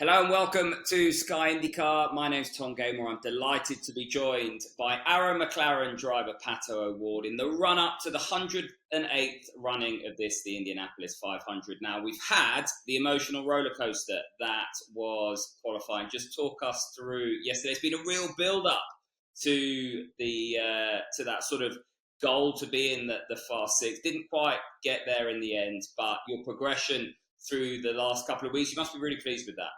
Hello and welcome to Sky IndyCar. My name's Tom Gaymor. I'm delighted to be joined by McLaren driver Pato O'Ward in the run-up to the 108th running of the Indianapolis 500. Now, we've had the emotional roller coaster that was qualifying. Just talk us through yesterday. It's been a real build-up to that sort of goal to be in the Fast Six. Didn't quite get there in the end, but your progression through the last couple of weeks, you must be really pleased with that.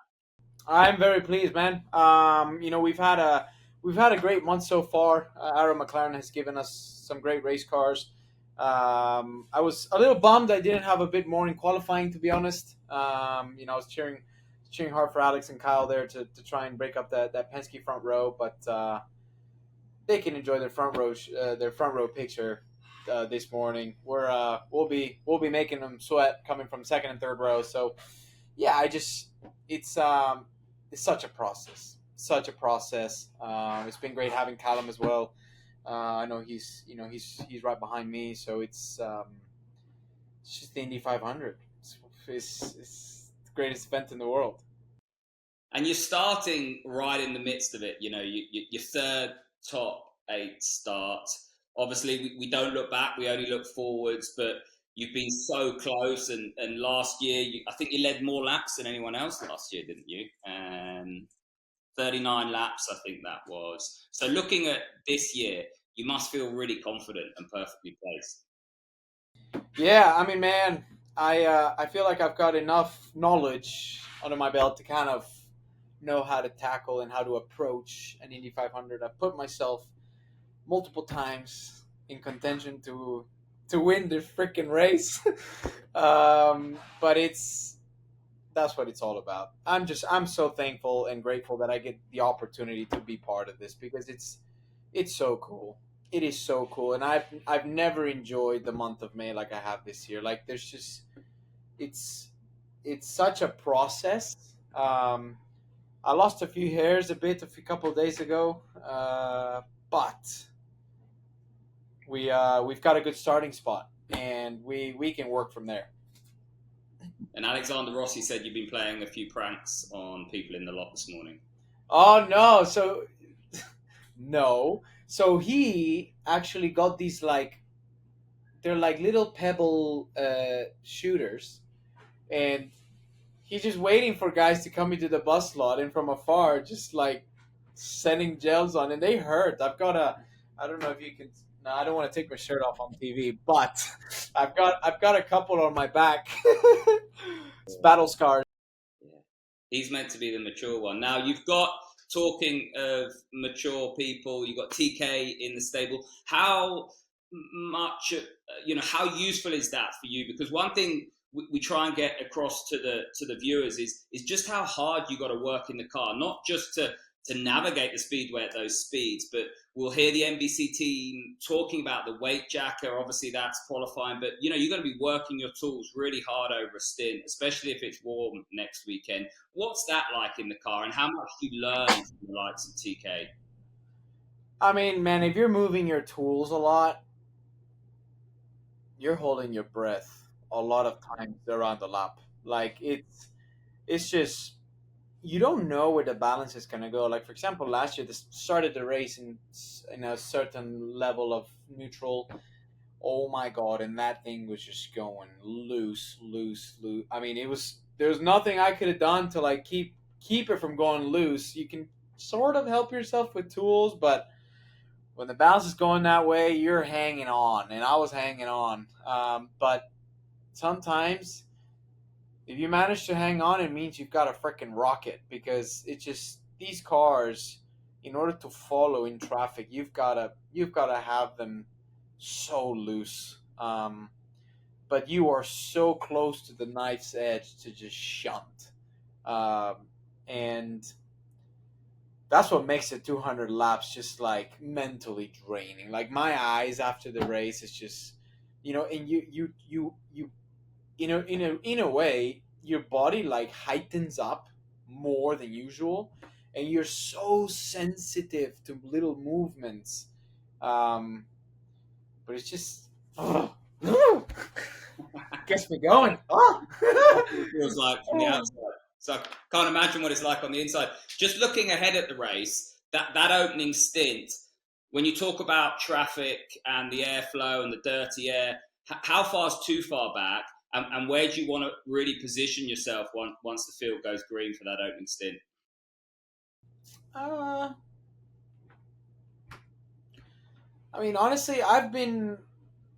I'm very pleased, man. We've had a great month so far. McLaren has given us some great race cars. I was a little bummed I didn't have a bit more in qualifying, to be honest. I was cheering hard for Alex and Kyle there to try and break up that Penske front row, but they can enjoy their front row picture this morning. We'll be making them sweat coming from second and third row. So yeah, it's it's such a process. It's been great having Callum as well. I know he's right behind me, so it's just the Indy 500. It's the greatest event in the world. And you're starting right in the midst of it. Your third top eight start. Obviously, we don't look back; we only look forwards. But you've been so close, and last year, I think you led more laps than anyone else last year, didn't you? 39 laps, I think that was. So looking at this year, you must feel really confident and perfectly placed. Yeah, I mean, man, I feel like I've got enough knowledge under my belt to kind of know how to tackle and how to approach an Indy 500. I've put myself multiple times in contention to win the freaking race. But that's what it's all about. I'm so thankful and grateful that I get the opportunity to be part of this because it's so cool. It is so cool, and I've never enjoyed the month of May like I have this year. Like there's just it's it's such a process. I lost a few hairs a couple of days ago, but we've got a good starting spot, and we can work from there. And Alexander Rossi said you've been playing a few pranks on people in the lot this morning. Oh no! No, so he actually got these like they're like little pebble shooters, and he's just waiting for guys to come into the bus lot, and from afar, just like sending gels on, and they hurt. I don't know if you can. No, I don't want to take my shirt off on TV, but I've got a couple on my back. It's battle scars. Yeah. He's meant to be the mature one. Now you've got talking of mature people. You've got TK in the stable. How much, how useful is that for you? Because one thing we try and get across to the viewers is just how hard you got to work in the car, not just to navigate the speedway at those speeds, but we'll hear the NBC team talking about the weight jacker. Obviously, that's qualifying, but you're going to be working your tools really hard over a stint, especially if it's warm next weekend. What's that like in the car, and how much do you learn from the likes of TK? I mean, man, if you're moving your tools a lot, you're holding your breath a lot of times around the lap. Like it's just you don't know where the balance is gonna go. Like for example, last year, this started the race in a certain level of neutral. Oh my god! And that thing was just going loose, loose, loose. I mean, there was nothing I could have done to like keep it from going loose. You can sort of help yourself with tools, but when the balance is going that way, you're hanging on, and I was hanging on. But sometimes if you manage to hang on, it means you've got a freaking rocket because it's just these cars. In order to follow in traffic, you've gotta have them so loose. But you are so close to the knife's edge to just shunt, and that's what makes the 200 laps just like mentally draining. Like my eyes after the race is just, and you in a way your body like heightens up more than usual, and you're so sensitive to little movements. um but it's just gets me going. What it feels like from the outside. So I can't imagine what it's like on the inside. Just looking ahead at the race, that opening stint, when you talk about traffic and the airflow and the dirty air, how far is too far back? And where do you want to really position yourself once the field goes green for that opening stint? Uh, I mean, honestly, I've been,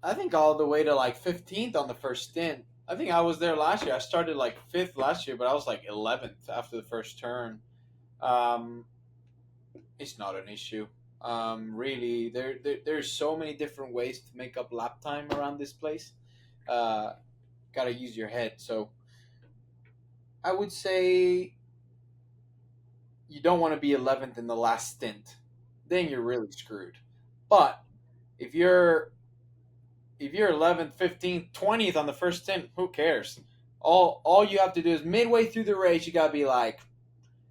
I think, all the way to like 15th on the first stint. I think I was there last year. I started like fifth last year, but I was like 11th after the first turn. Um, it's not an issue. Really, there's so many different ways to make up lap time around this place. Uh, Got to use your head. So I would say you don't want to be 11th in the last stint. Then you're really screwed. But if you're 11th, 15th, 20th on the first stint, who cares? All you have to do is midway through the race, you got to be like,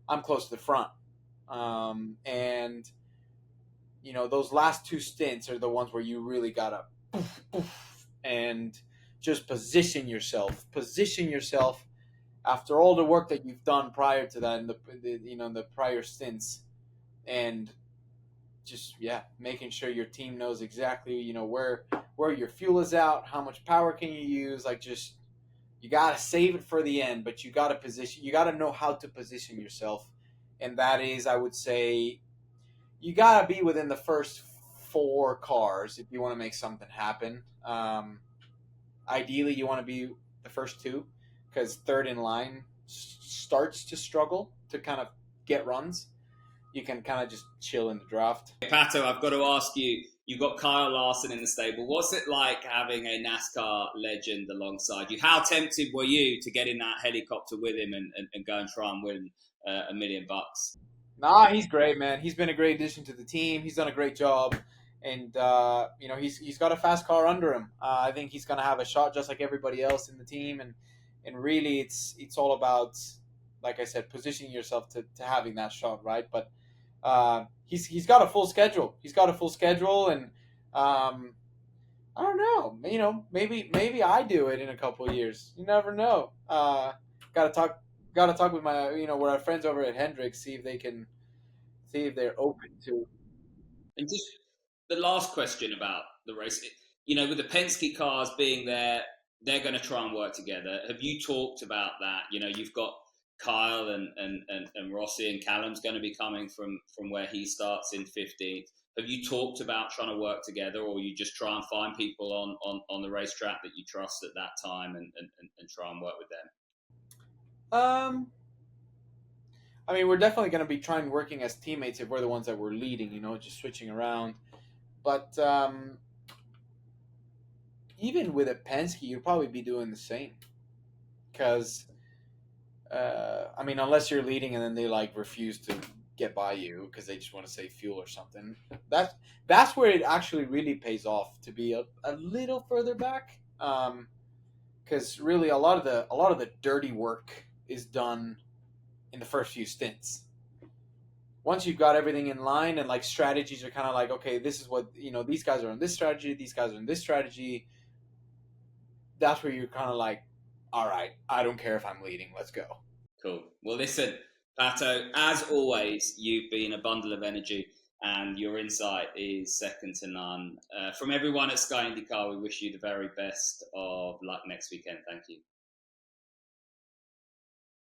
I'm close to the front. And those last two stints are the ones where you really gotta poof, poof, and just position yourself after all the work that you've done prior to that in the prior stints, and just making sure your team knows exactly where your fuel is out, how much power can you use. Like, just, you gotta save it for the end, but you gotta know how to position yourself, and that is, I would say, you gotta be within the first four cars if you want to make something happen. Ideally, you want to be the first two, because third in line starts to struggle to kind of get runs. You can kind of just chill in the draft. Pato, I've got to ask you, you've got Kyle Larson in the stable. What's it like having a NASCAR legend alongside you? How tempted were you to get in that helicopter with him and go and try and win $1 million? Nah, he's great, man. He's been a great addition to the team. He's done a great job, and he's got a fast car under him. I think he's gonna have a shot just like everybody else in the team, and really, it's all about, like I said, positioning yourself to having that shot, right? But he's got a full schedule. He's got a full schedule, and I don't know. Maybe I do it in a couple of years. You never know. Got to talk with my with our friends over at Hendrix, see if they're open to. And just the last question about the race, with the Penske cars being there, they're going to try and work together. Have you talked about that? You've got Kyle and Rossi, and Callum's going to be coming from where he starts in 15th. Have you talked about trying to work together, or you just try and find people on the racetrack that you trust at that time and try and work with them? Um, I mean, we're definitely going to be trying working as teammates if we're the ones that we're leading. Just switching around. But even with a Penske, you'd probably be doing the same, because I mean, unless you're leading and then they like refuse to get by you because they just want to save fuel or something. That's where it actually really pays off to be a little further back, because really a lot of the dirty work is done in the first few stints. Once you've got everything in line and like strategies are kind of like, okay, this is what these guys are on this strategy, these guys are on this strategy. That's where you're kind of like, all right, I don't care if I'm leading. Let's go. Cool. Well, listen, Pato, as always, you've been a bundle of energy, and your insight is second to none. From everyone at Sky IndyCar, we wish you the very best of luck next weekend. Thank you.